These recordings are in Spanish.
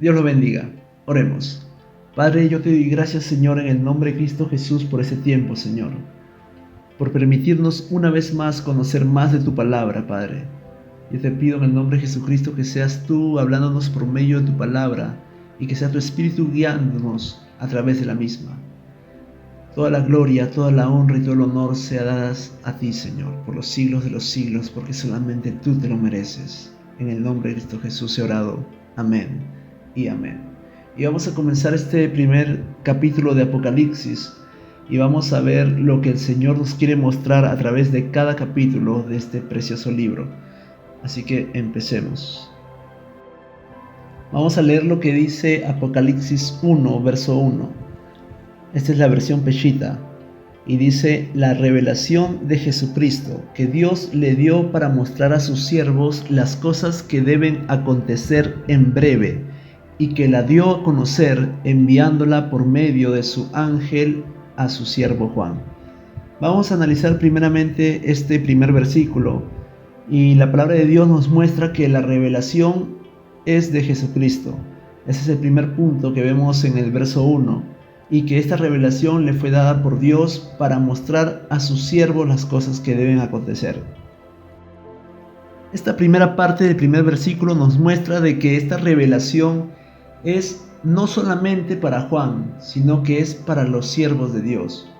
Dios lo bendiga. Oremos. Padre, yo te doy gracias, Señor, en el nombre de Cristo Jesús por ese tiempo, Señor. Por permitirnos una vez más conocer más de tu palabra, Padre. Yo te pido en el nombre de Jesucristo que seas tú hablándonos por medio de tu palabra y que sea tu Espíritu guiándonos a través de la misma. Toda la gloria, toda la honra y todo el honor sea dadas a ti, Señor, por los siglos de los siglos, porque solamente tú te lo mereces. En el nombre de Cristo Jesús he orado. Amén y amén. Y vamos a comenzar este primer capítulo de Apocalipsis y vamos a ver lo que el Señor nos quiere mostrar a través de cada capítulo de este precioso libro. Así que empecemos. Vamos a leer lo que dice Apocalipsis 1, verso 1. Esta es la versión Peshitta, y dice: la revelación de Jesucristo, que Dios le dio para mostrar a sus siervos las cosas que deben acontecer en breve, y que la dio a conocer enviándola por medio de su ángel a su siervo Juan. Vamos a analizar primeramente este primer versículo, y la palabra de Dios nos muestra que la revelación es de Jesucristo. Ese es el primer punto que vemos en el verso 1. Y que esta revelación le fue dada por Dios para mostrar a sus siervos las cosas que deben acontecer. Esta primera parte del primer versículo nos muestra de que esta revelación es no solamente para Juan, sino que es para los siervos de Dios,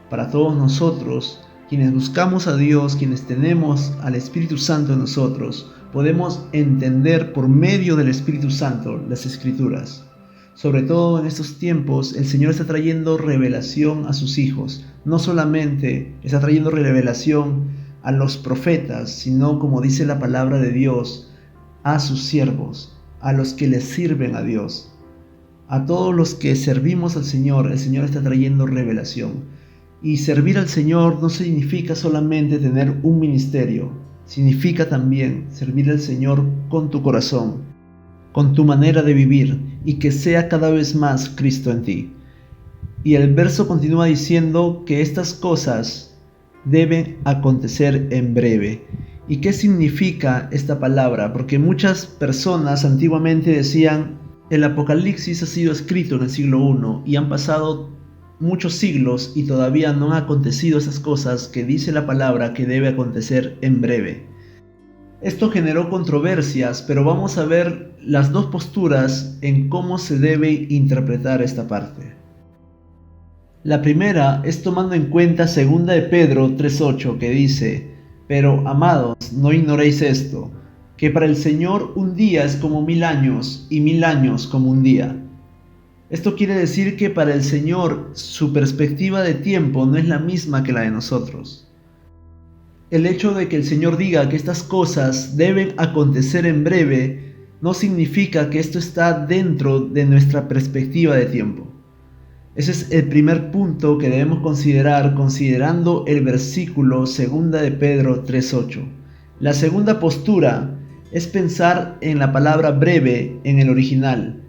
para todos nosotros, quienes buscamos a Dios, quienes tenemos al Espíritu Santo en nosotros, podemos entender por medio del Espíritu Santo las Escrituras. Sobre todo en estos tiempos, el Señor está trayendo revelación a sus hijos. No solamente está trayendo revelación a los profetas, sino, como dice la palabra de Dios, a sus siervos, a los que les sirven a Dios. A todos los que servimos al Señor, el Señor está trayendo revelación. Y servir al Señor no significa solamente tener un ministerio, significa también servir al Señor con tu corazón, con tu manera de vivir, y que sea cada vez más Cristo en ti. Y el verso continúa diciendo que estas cosas deben acontecer en breve. ¿Y qué significa esta palabra? Porque muchas personas antiguamente decían: el Apocalipsis ha sido escrito en el siglo I y han pasado muchos siglos y todavía no han acontecido esas cosas que dice la palabra que debe acontecer en breve. Esto generó controversias, pero vamos a ver las dos posturas en cómo se debe interpretar esta parte. La primera es tomando en cuenta 2 de Pedro 3:8, que dice: pero amados, no ignoréis esto, que para el Señor un día es como 1000 años y 1000 años como un día. Esto quiere decir que para el Señor su perspectiva de tiempo no es la misma que la de nosotros. El hecho de que el Señor diga que estas cosas deben acontecer en breve no significa que esto está dentro de nuestra perspectiva de tiempo. Ese es el primer punto que debemos considerar considerando el versículo 2 de Pedro 3:8. La segunda postura es pensar en la palabra breve en el original.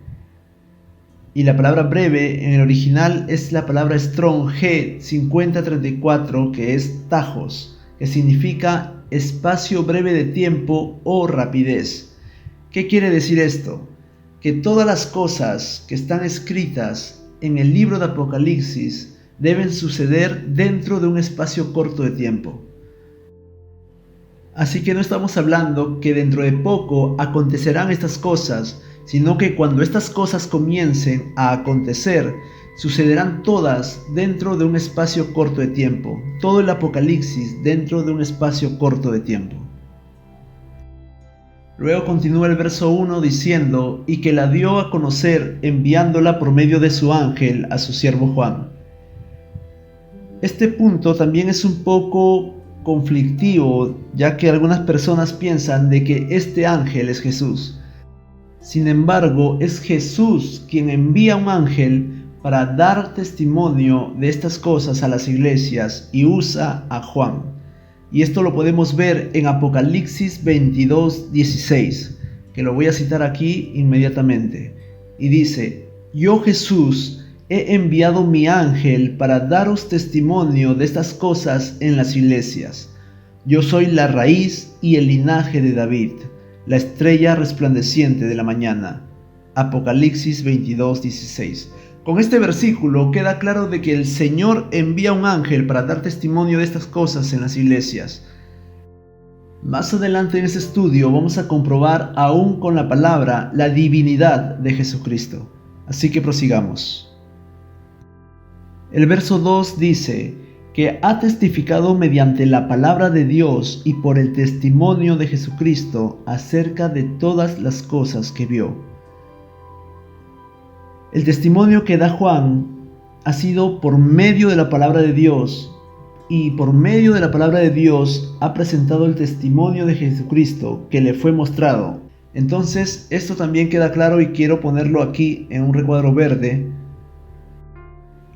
Y la palabra breve en el original es la palabra Strong G5034, que es tajos, que significa espacio breve de tiempo o rapidez. ¿Qué quiere decir esto? Que todas las cosas que están escritas en el libro de Apocalipsis deben suceder dentro de un espacio corto de tiempo. Así que no estamos hablando que dentro de poco acontecerán estas cosas, sino que cuando estas cosas comiencen a acontecer, sucederán todas dentro de un espacio corto de tiempo. Todo el Apocalipsis dentro de un espacio corto de tiempo. Luego continúa el verso 1 diciendo: y que la dio a conocer enviándola por medio de su ángel a su siervo Juan. Este punto también es un poco conflictivo, ya que algunas personas piensan de que este ángel es Jesús. Sin embargo, es Jesús quien envía un ángel para dar testimonio de estas cosas a las iglesias y usa a Juan. Y esto lo podemos ver en Apocalipsis 22:16, que lo voy a citar aquí inmediatamente. Y dice: yo, Jesús, he enviado mi ángel para daros testimonio de estas cosas en las iglesias. Yo soy la raíz y el linaje de David, la estrella resplandeciente de la mañana. Apocalipsis 22:16. Con este versículo queda claro de que el Señor envía un ángel para dar testimonio de estas cosas en las iglesias. Más adelante en este estudio vamos a comprobar aún con la palabra la divinidad de Jesucristo. Así que prosigamos. El verso 2 dice que ha testificado mediante la palabra de Dios y por el testimonio de Jesucristo acerca de todas las cosas que vio. El testimonio que da Juan ha sido por medio de la palabra de Dios, y por medio de la palabra de Dios ha presentado el testimonio de Jesucristo que le fue mostrado. Entonces, esto también queda claro y quiero ponerlo aquí en un recuadro verde.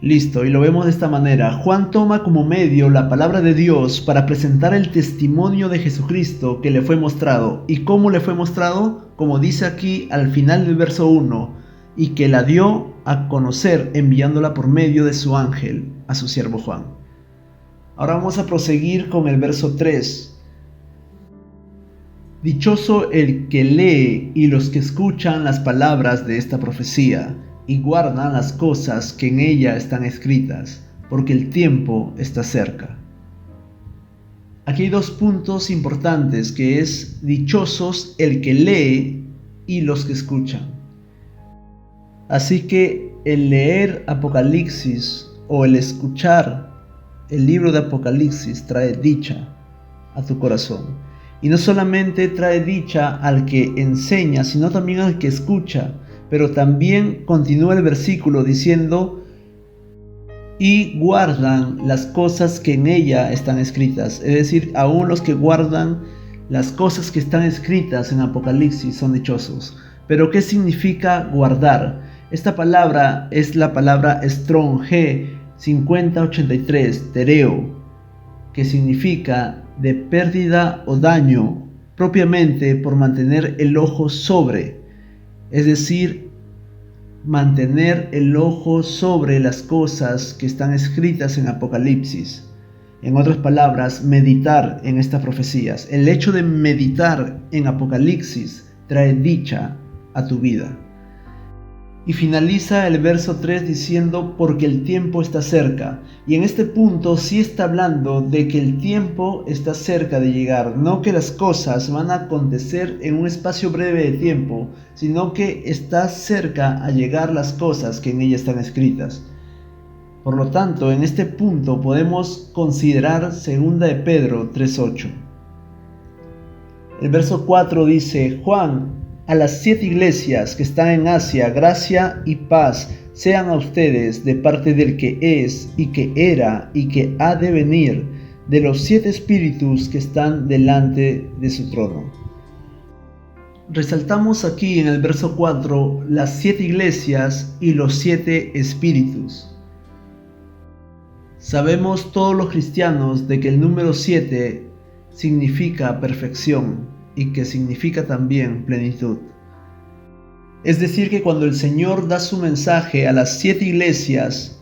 Listo, y lo vemos de esta manera. Juan toma como medio la palabra de Dios para presentar el testimonio de Jesucristo que le fue mostrado. ¿Y cómo le fue mostrado? Como dice aquí al final del verso 1, y que la dio a conocer enviándola por medio de su ángel a su siervo Juan. Ahora vamos a proseguir con el verso 3. Dichoso el que lee y los que escuchan las palabras de esta profecía y guardan las cosas que en ella están escritas, porque el tiempo está cerca. Aquí hay dos puntos importantes, que es dichosos el que lee y los que escuchan. Así que el leer Apocalipsis o el escuchar el libro de Apocalipsis trae dicha a tu corazón. Y no solamente trae dicha al que enseña, sino también al que escucha. Pero también continúa el versículo diciendo, y guardan las cosas que en ella están escritas. Es decir, aún los que guardan las cosas que están escritas en Apocalipsis son dichosos. Pero ¿qué significa guardar? Esta palabra es la palabra Strong G 5083, tereo, que significa de pérdida o daño, propiamente por mantener el ojo sobre, es decir, mantener el ojo sobre las cosas que están escritas en Apocalipsis. En otras palabras, meditar en estas profecías. El hecho de meditar en Apocalipsis trae dicha a tu vida. Y finaliza el verso 3 diciendo, porque el tiempo está cerca. Y en este punto sí está hablando de que el tiempo está cerca de llegar. No que las cosas van a acontecer en un espacio breve de tiempo, sino que está cerca a llegar las cosas que en ella están escritas. Por lo tanto, en este punto podemos considerar 2 de Pedro 3:8. El verso 4 dice, Juan, a las 7 iglesias que están en Asia, gracia y paz sean a ustedes de parte del que es, y que era, y que ha de venir, de los 7 espíritus que están delante de su trono. Resaltamos aquí en el verso 4 las 7 iglesias y los 7 espíritus. Sabemos todos los cristianos de que el número 7 significa perfección y que significa también plenitud. Es decir, que cuando el Señor da su mensaje a las 7 iglesias,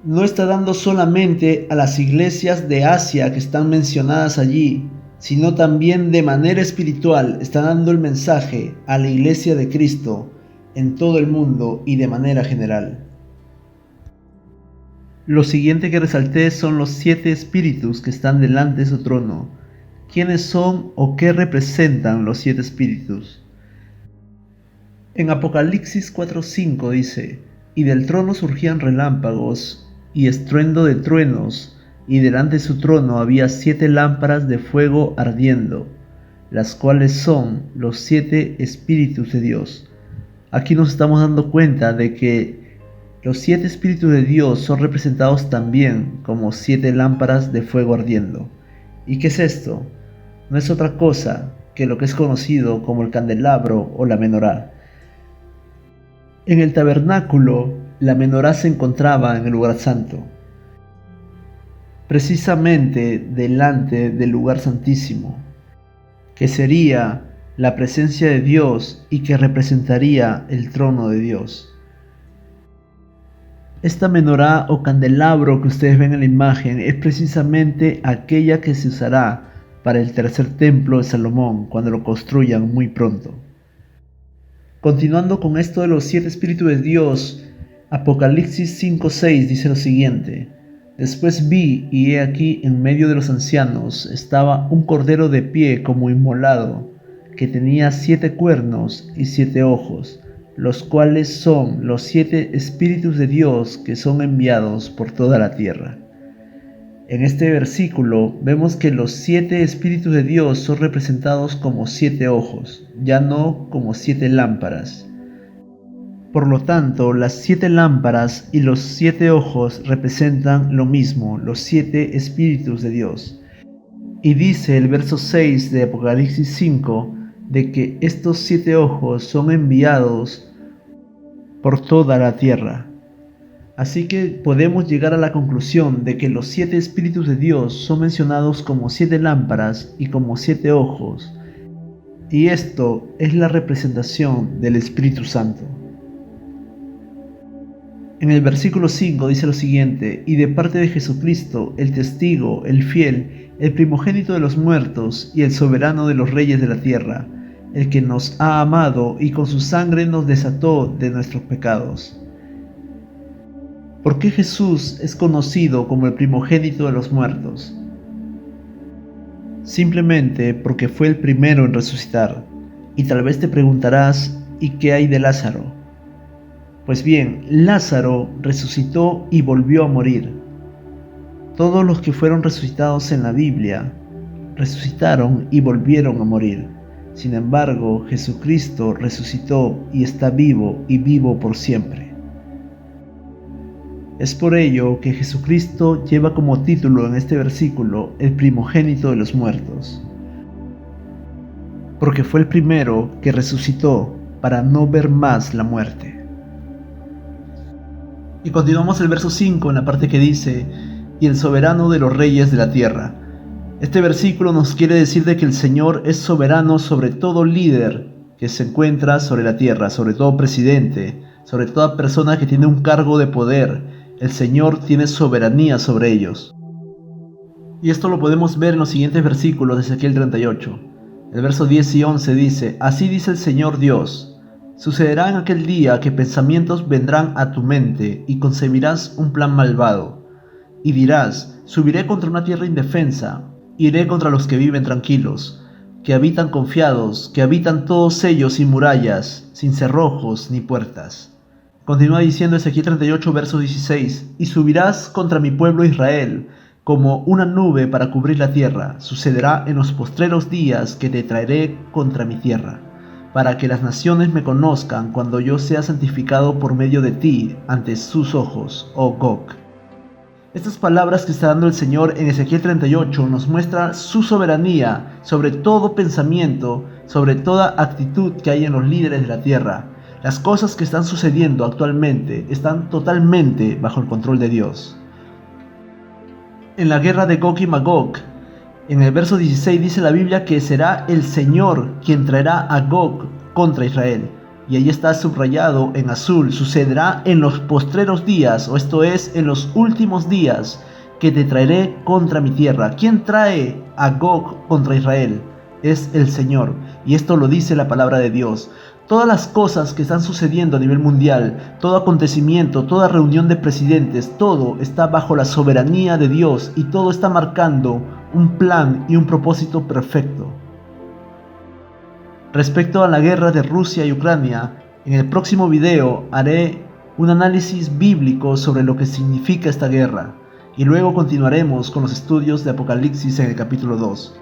no está dando solamente a las iglesias de Asia que están mencionadas allí, sino también de manera espiritual está dando el mensaje a la iglesia de Cristo en todo el mundo y de manera general. Lo siguiente que resalté son los 7 espíritus que están delante de su trono. ¿Quiénes son o qué representan los 7 espíritus? En Apocalipsis 4:5 dice, y del trono surgían relámpagos y estruendo de truenos, y delante de su trono había 7 lámparas de fuego ardiendo, las cuales son los 7 espíritus de Dios. Aquí nos estamos dando cuenta de que los 7 espíritus de Dios son representados también como 7 lámparas de fuego ardiendo. ¿Y qué es esto? No es otra cosa que lo que es conocido como el candelabro o la menorá. En el tabernáculo, la menorá se encontraba en el lugar santo, precisamente delante del lugar santísimo, que sería la presencia de Dios y que representaría el trono de Dios. Esta menorá o candelabro que ustedes ven en la imagen es precisamente aquella que se usará para el tercer templo de Salomón cuando lo construyan muy pronto. Continuando con esto de los 7 espíritus de Dios, Apocalipsis 5:6 dice lo siguiente: Después vi, y he aquí en medio de los ancianos estaba un cordero de pie como inmolado, que tenía 7 cuernos y 7 ojos, los cuales son los 7 espíritus de Dios que son enviados por toda la tierra. En este versículo vemos que los 7 espíritus de Dios son representados como 7 ojos, ya no como 7 lámparas. Por lo tanto, las 7 lámparas y los 7 ojos representan lo mismo, los 7 espíritus de Dios. Y dice el verso 6 de Apocalipsis 5 de que estos 7 ojos son enviados por toda la tierra. Así que podemos llegar a la conclusión de que los 7 espíritus de Dios son mencionados como 7 lámparas y como 7 ojos, y esto es la representación del Espíritu Santo. En el versículo 5 dice lo siguiente: y de parte de Jesucristo, el testigo, el fiel, el primogénito de los muertos y el soberano de los reyes de la tierra, el que nos ha amado y con su sangre nos desató de nuestros pecados. ¿Por qué Jesús es conocido como el primogénito de los muertos? Simplemente porque fue el primero en resucitar. Y tal vez te preguntarás, ¿y qué hay de Lázaro? Pues bien, Lázaro resucitó y volvió a morir. Todos los que fueron resucitados en la Biblia resucitaron y volvieron a morir. Sin embargo, Jesucristo resucitó y está vivo y vivo por siempre. Es por ello que Jesucristo lleva como título en este versículo el primogénito de los muertos, porque fue el primero que resucitó para no ver más la muerte. Y continuamos el verso 5 en la parte que dice: y el soberano de los reyes de la tierra. Este versículo nos quiere decir de que el Señor es soberano sobre todo líder que se encuentra sobre la tierra, sobre todo presidente, sobre toda persona que tiene un cargo de poder. El Señor tiene soberanía sobre ellos. Y esto lo podemos ver en los siguientes versículos de Ezequiel 38. El verso 10 y 11 dice: así dice el Señor Dios: sucederá en aquel día que pensamientos vendrán a tu mente y concebirás un plan malvado. Y dirás: subiré contra una tierra indefensa, iré contra los que viven tranquilos, que habitan confiados, que habitan todos ellos sin murallas, sin cerrojos ni puertas. Continúa diciendo Ezequiel 38, verso 16: y subirás contra mi pueblo Israel, como una nube para cubrir la tierra. Sucederá en los postreros días que te traeré contra mi tierra, para que las naciones me conozcan cuando yo sea santificado por medio de ti ante sus ojos, oh Gog. Estas palabras que está dando el Señor en Ezequiel 38 nos muestra su soberanía sobre todo pensamiento, sobre toda actitud que hay en los líderes de la tierra. Las cosas que están sucediendo actualmente están totalmente bajo el control de Dios. En la guerra de Gog y Magog, en el verso 16 dice la Biblia que será el Señor quien traerá a Gog contra Israel. Y ahí está subrayado en azul: sucederá en los postreros días, o esto es, en los últimos días, que te traeré contra mi tierra. ¿Quién trae a Gog contra Israel? Es el Señor. Y esto lo dice la palabra de Dios. Todas las cosas que están sucediendo a nivel mundial, todo acontecimiento, toda reunión de presidentes, todo está bajo la soberanía de Dios y todo está marcando un plan y un propósito perfecto. Respecto a la guerra de Rusia y Ucrania, en el próximo video haré un análisis bíblico sobre lo que significa esta guerra, y luego continuaremos con los estudios de Apocalipsis en el capítulo 2.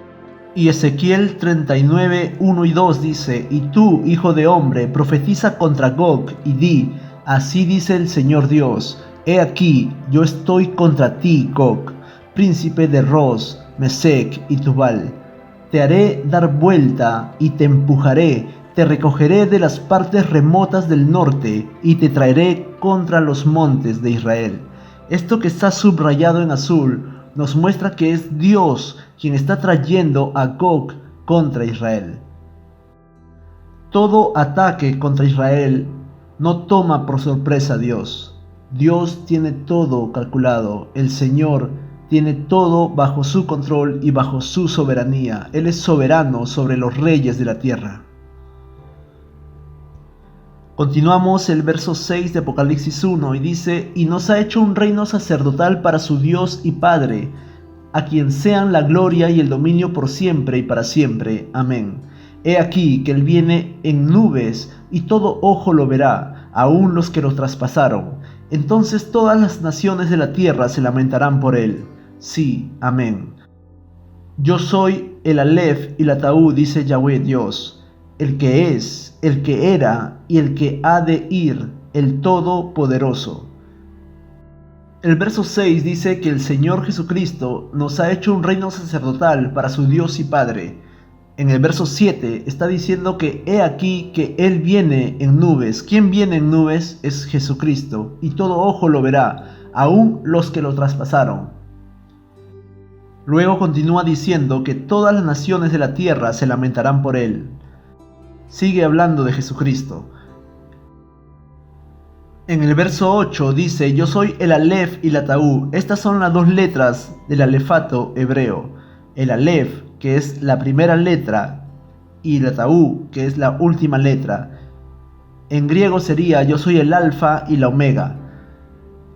Y Ezequiel 39, 1 y 2 dice: y tú, hijo de hombre, profetiza contra Gog y di: así dice el Señor Dios, he aquí, yo estoy contra ti, Gog, príncipe de Ros, Mesec y Tubal. Te haré dar vuelta y te empujaré, te recogeré de las partes remotas del norte y te traeré contra los montes de Israel. Esto que está subrayado en azul nos muestra que es Dios quien está trayendo a Gog contra Israel. Todo ataque contra Israel no toma por sorpresa a Dios. Dios tiene todo calculado. El Señor tiene todo bajo su control y bajo su soberanía. Él es soberano sobre los reyes de la tierra. Continuamos el verso 6 de Apocalipsis 1 y dice: y nos ha hecho un reino sacerdotal para su Dios y Padre, a quien sean la gloria y el dominio por siempre y para siempre. Amén. He aquí que Él viene en nubes, y todo ojo lo verá, aun los que lo traspasaron. Entonces todas las naciones de la tierra se lamentarán por Él. Sí, amén. Yo soy el Alef y la Taú, dice Yahweh Dios, el que es, el que era y el que ha de ir, el Todopoderoso. El verso 6 dice que el Señor Jesucristo nos ha hecho un reino sacerdotal para su Dios y Padre. En el verso 7 está diciendo que he aquí que Él viene en nubes. ¿Quién viene en nubes? Es Jesucristo, y todo ojo lo verá, aun los que lo traspasaron. Luego continúa diciendo que todas las naciones de la tierra se lamentarán por Él. Sigue hablando de Jesucristo. En el verso 8 dice: yo soy el Alef y la Taú. Estas son las dos letras del alefato hebreo. El Alef, que es la primera letra, y la Taú, que es la última letra. En griego sería: yo soy el Alfa y la Omega.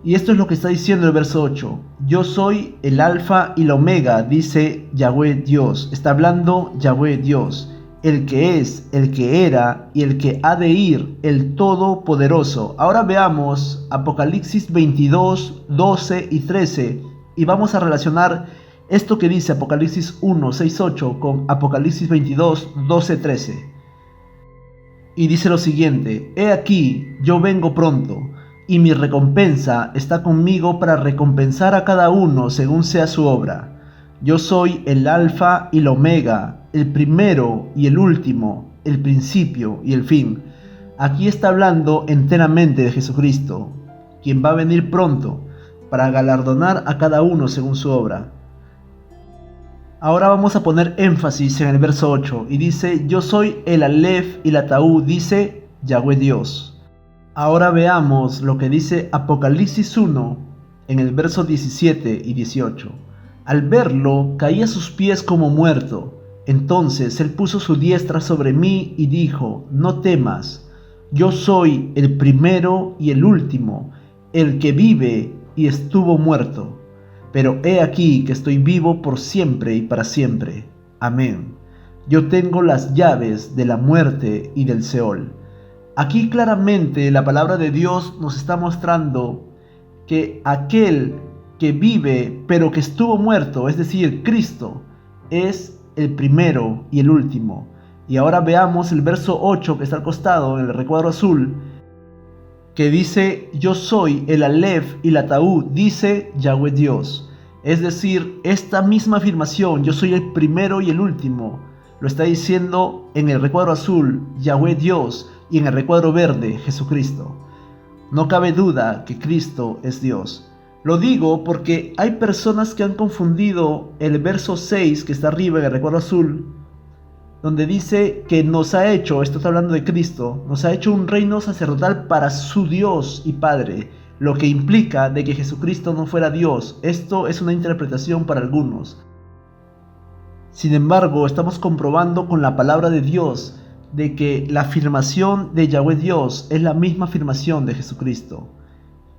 Y esto es lo que está diciendo el verso 8. Yo soy el Alfa y la Omega, dice Yahweh Dios. Está hablando Yahweh Dios, el que es, el que era y el que ha de ir, el Todopoderoso. Ahora veamos Apocalipsis 22, 12 y 13 y vamos a relacionar esto que dice Apocalipsis 1, 6, 8 con Apocalipsis 22, 12, 13. Y dice lo siguiente: he aquí, yo vengo pronto, y mi recompensa está conmigo para recompensar a cada uno según sea su obra. Yo soy el Alfa y la Omega, el primero y el último, el principio y el fin. Aquí está hablando enteramente de Jesucristo, quien va a venir pronto para galardonar a cada uno según su obra. Ahora vamos a poner énfasis en el verso 8 y dice: yo soy el Alef y la Taú, dice Yahweh Dios. Ahora veamos lo que dice Apocalipsis 1 en el verso 17 y 18. Al verlo, caí a sus pies como muerto. Entonces él puso su diestra sobre mí y dijo: no temas, yo soy el primero y el último, el que vive y estuvo muerto. Pero he aquí que estoy vivo por siempre y para siempre. Amén. Yo tengo las llaves de la muerte y del Seol. Aquí claramente la palabra de Dios nos está mostrando que aquel que vive pero que estuvo muerto, es decir, Cristo, es el primero y el último. Y ahora veamos el verso 8 que está al costado en el recuadro azul, que dice: yo soy el Alef y la Taú, dice Yahweh Dios. Es decir, esta misma afirmación, yo soy el primero y el último, lo está diciendo en el recuadro azul Yahweh Dios y en el recuadro verde Jesucristo. No cabe duda que Cristo es Dios. Lo digo porque hay personas que han confundido el verso 6 que está arriba en el recuadro azul, donde dice que nos ha hecho, esto está hablando de Cristo, nos ha hecho un reino sacerdotal para su Dios y Padre, lo que implica de que Jesucristo no fuera Dios. Esto es una interpretación para algunos. Sin embargo, estamos comprobando con la palabra de Dios de que la afirmación de Yahweh Dios es la misma afirmación de Jesucristo.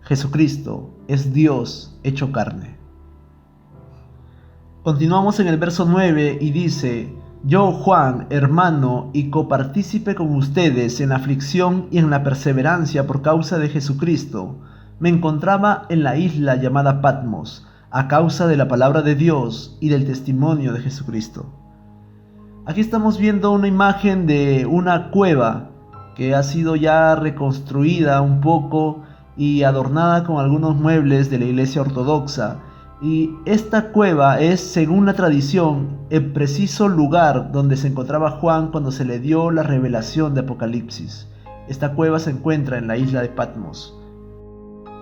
Jesucristo es Dios hecho carne. Continuamos en el verso 9 y dice: yo, Juan, hermano y copartícipe con ustedes en la aflicción y en la perseverancia por causa de Jesucristo, me encontraba en la isla llamada Patmos, a causa de la palabra de Dios y del testimonio de Jesucristo. Aquí estamos viendo una imagen de una cueva que ha sido ya reconstruida un poco y adornada con algunos muebles de la iglesia ortodoxa. Y esta cueva es, según la tradición, el preciso lugar donde se encontraba Juan cuando se le dio la revelación de Apocalipsis. Esta cueva se encuentra en la isla de Patmos.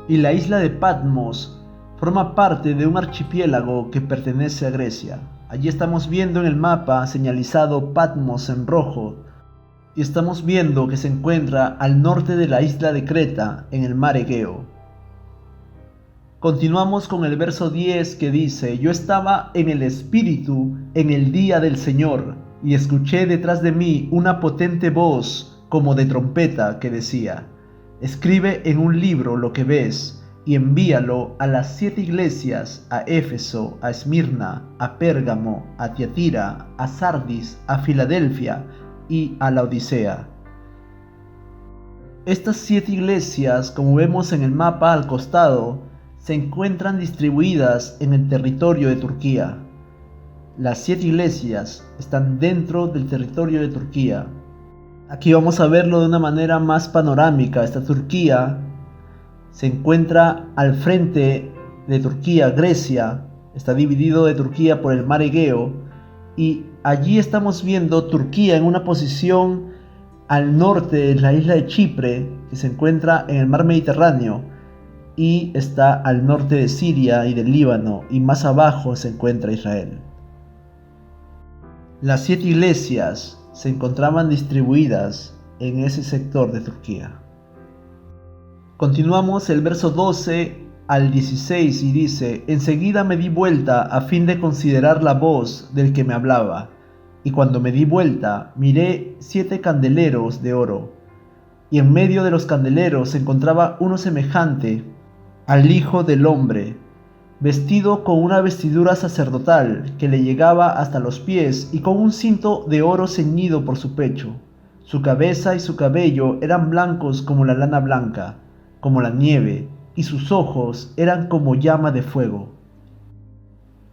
Y la isla de Patmos forma parte de un archipiélago que pertenece a Grecia. Allí estamos viendo en el mapa señalizado Patmos en rojo, y estamos viendo que se encuentra al norte de la isla de Creta, en el mar Egeo. Continuamos con el verso 10 que dice: yo estaba en el Espíritu en el día del Señor, y escuché detrás de mí una potente voz como de trompeta que decía: escribe en un libro lo que ves y envíalo a las 7 iglesias, a Éfeso, a Esmirna, a Pérgamo, a Tiatira, a Sardis, a Filadelfia y a la Odisea. Estas 7 iglesias, como vemos en el mapa al costado, se encuentran distribuidas en el territorio de Turquía. Las 7 iglesias están dentro del territorio de Turquía. Aquí vamos a verlo de una manera más panorámica. Esta Turquía se encuentra al frente de Turquía, Grecia. Está dividido de Turquía por el mar Egeo. Y allí estamos viendo Turquía en una posición al norte de la isla de Chipre, que se encuentra en el mar Mediterráneo, y está al norte de Siria y del Líbano, y más abajo se encuentra Israel. Las 7 iglesias se encontraban distribuidas en ese sector de Turquía. Continuamos el verso 12 al 16 y dice: enseguida me di vuelta a fin de considerar la voz del que me hablaba, y cuando me di vuelta miré 7 candeleros de oro, y en medio de los candeleros se encontraba uno semejante al Hijo del Hombre, vestido con una vestidura sacerdotal que le llegaba hasta los pies y con un cinto de oro ceñido por su pecho. Su cabeza y su cabello eran blancos como la lana blanca, como la nieve, y sus ojos eran como llama de fuego.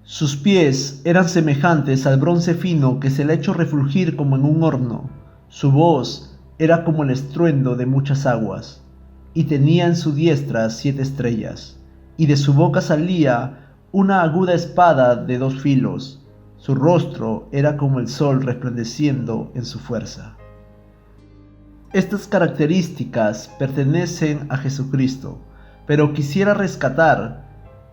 Sus pies eran semejantes al bronce fino que se le ha hecho refulgir como en un horno. Su voz era como el estruendo de muchas aguas, y tenía en su diestra 7 estrellas, y de su boca salía una aguda espada de 2 filos. Su rostro era como el sol resplandeciendo en su fuerza. Estas características pertenecen a Jesucristo, pero quisiera rescatar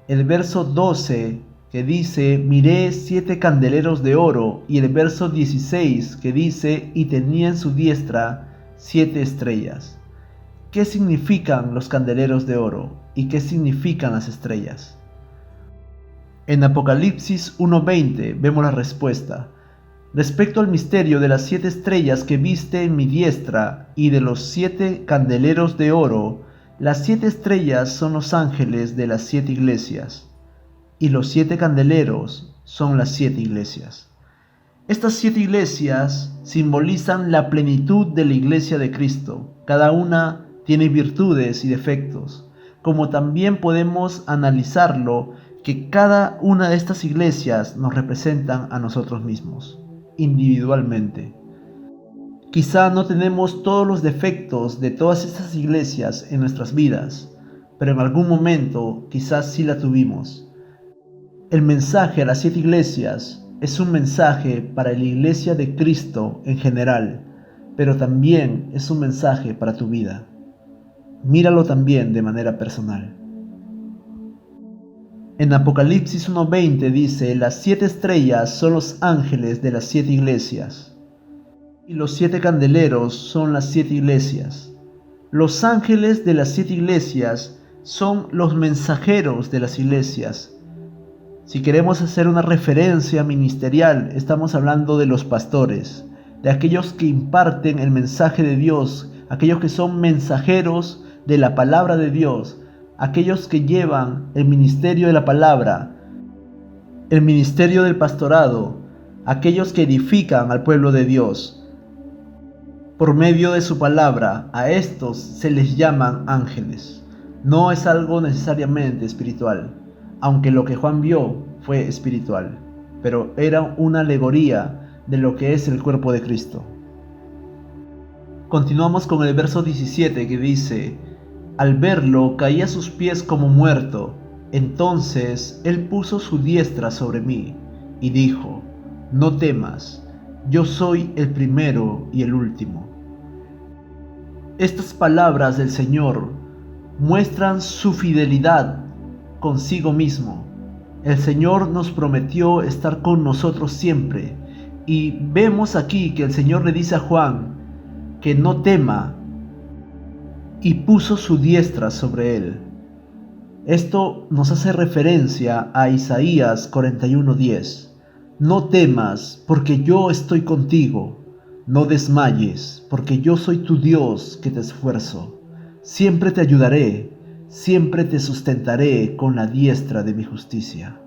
el verso 12 que dice: miré 7 candeleros de oro, y el verso 16 que dice: y tenía en su diestra 7 estrellas. ¿Qué significan los candeleros de oro y qué significan las estrellas? En Apocalipsis 1:20 vemos la respuesta. Respecto al misterio de las 7 estrellas que viste en mi diestra y de los 7 candeleros de oro, las 7 estrellas son los ángeles de las 7 iglesias, y los 7 candeleros son las 7 iglesias. Estas 7 iglesias simbolizan la plenitud de la iglesia de Cristo. Cada una tiene virtudes y defectos, como también podemos analizarlo que cada una de estas iglesias nos representan a nosotros mismos, individualmente. Quizá no tenemos todos los defectos de todas estas iglesias en nuestras vidas, pero en algún momento quizás sí la tuvimos. El mensaje a las 7 iglesias es un mensaje para la iglesia de Cristo en general, pero también es un mensaje para tu vida. Míralo también de manera personal. En Apocalipsis 1:20 dice: las 7 estrellas son los ángeles de las 7 iglesias, y los 7 candeleros son las 7 iglesias. Los ángeles de las 7 iglesias son los mensajeros de las iglesias. Si queremos hacer una referencia ministerial, estamos hablando de los pastores, de aquellos que imparten el mensaje de Dios, aquellos que son mensajeros de la palabra de Dios, aquellos que llevan el ministerio de la palabra, el ministerio del pastorado, aquellos que edifican al pueblo de Dios. Por medio de su palabra, a estos se les llaman ángeles. No es algo necesariamente espiritual, aunque lo que Juan vio fue espiritual, pero era una alegoría de lo que es el cuerpo de Cristo. Continuamos con el verso 17 que dice: al verlo caí a sus pies como muerto. Entonces él puso su diestra sobre mí y dijo: no temas, yo soy el primero y el último. Estas palabras del Señor muestran su fidelidad consigo mismo. El Señor nos prometió estar con nosotros siempre, y vemos aquí que el Señor le dice a Juan que no tema, y puso su diestra sobre él. Esto nos hace referencia a Isaías 41:10. No temas, porque yo estoy contigo. No desmayes, porque yo soy tu Dios que te esfuerzo. Siempre te ayudaré, siempre te sustentaré con la diestra de mi justicia.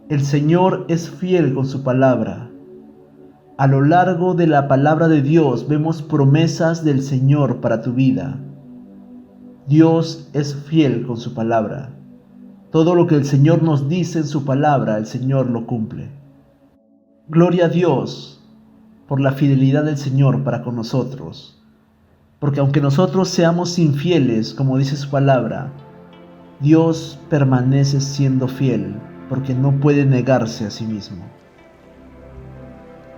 El Señor es fiel con su palabra. A lo largo de la palabra de Dios vemos promesas del Señor para tu vida. Dios es fiel con su palabra. Todo lo que el Señor nos dice en su palabra, el Señor lo cumple. Gloria a Dios por la fidelidad del Señor para con nosotros. Porque aunque nosotros seamos infieles, como dice su palabra, Dios permanece siendo fiel, porque no puede negarse a sí mismo.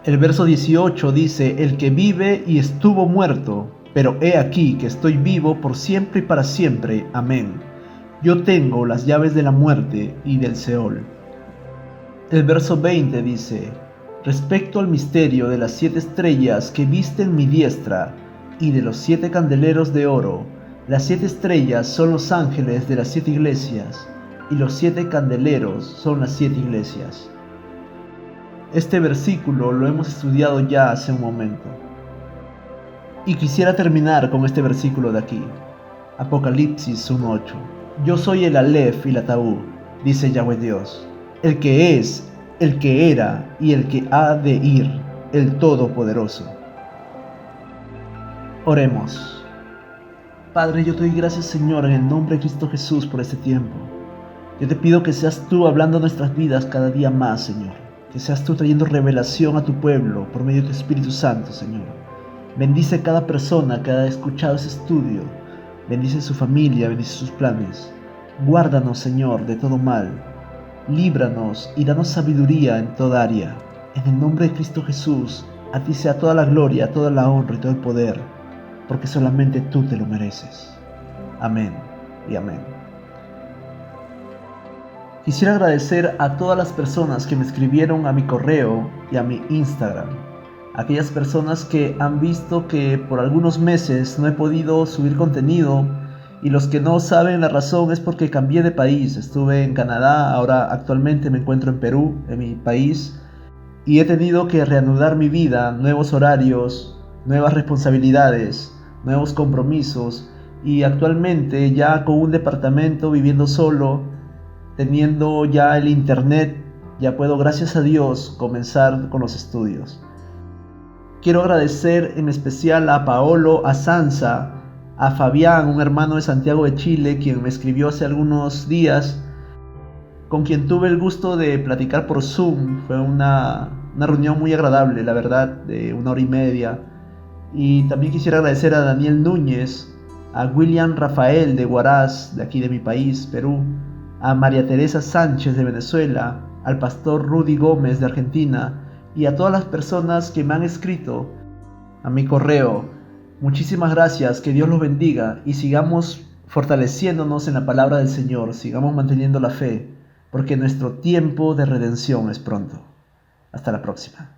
El verso 18 dice: el que vive y estuvo muerto, pero he aquí que estoy vivo por siempre y para siempre. Amén. Yo tengo las llaves de la muerte y del Seol. El verso 20 dice: respecto al misterio de las 7 estrellas que viste en mi diestra y de los 7 candeleros de oro, las 7 estrellas son los ángeles de las 7 iglesias y los 7 candeleros son las 7 iglesias. Este versículo lo hemos estudiado ya hace un momento. Y quisiera terminar con este versículo de aquí. Apocalipsis 1:8. Yo soy el Alef y la Taú, dice Yahweh Dios, el que es, el que era y el que ha de ir, el Todopoderoso. Oremos. Padre, yo te doy gracias, Señor, en el nombre de Cristo Jesús por este tiempo. Yo te pido que seas tú hablando a nuestras vidas cada día más, Señor. Que seas tú trayendo revelación a tu pueblo por medio de tu Espíritu Santo, Señor. Bendice cada persona que ha escuchado ese estudio. Bendice su familia, bendice sus planes. Guárdanos, Señor, de todo mal. Líbranos y danos sabiduría en toda área. En el nombre de Cristo Jesús, a ti sea toda la gloria, toda la honra y todo el poder, porque solamente tú te lo mereces. Amén y amén. Quisiera agradecer a todas las personas que me escribieron a mi correo y a mi Instagram. Aquellas personas que han visto que por algunos meses no he podido subir contenido, y los que no saben la razón es porque cambié de país. Estuve en Canadá, ahora actualmente me encuentro en Perú, en mi país, y he tenido que reanudar mi vida, nuevos horarios, nuevas responsabilidades, nuevos compromisos, y actualmente ya con un departamento, viviendo solo, teniendo ya el internet, ya puedo, gracias a Dios, comenzar con los estudios. Quiero agradecer en especial a Paolo, a Sansa, a Fabián, un hermano de Santiago de Chile, quien me escribió hace algunos días, con quien tuve el gusto de platicar por Zoom. Fue una reunión muy agradable, la verdad, de 1 hora y media. Y también quisiera agradecer a Daniel Núñez, a William Rafael de Huaraz, de aquí de mi país, Perú, a María Teresa Sánchez de Venezuela, al pastor Rudy Gómez de Argentina y a todas las personas que me han escrito a mi correo. Muchísimas gracias, que Dios los bendiga y sigamos fortaleciéndonos en la palabra del Señor, sigamos manteniendo la fe, porque nuestro tiempo de redención es pronto. Hasta la próxima.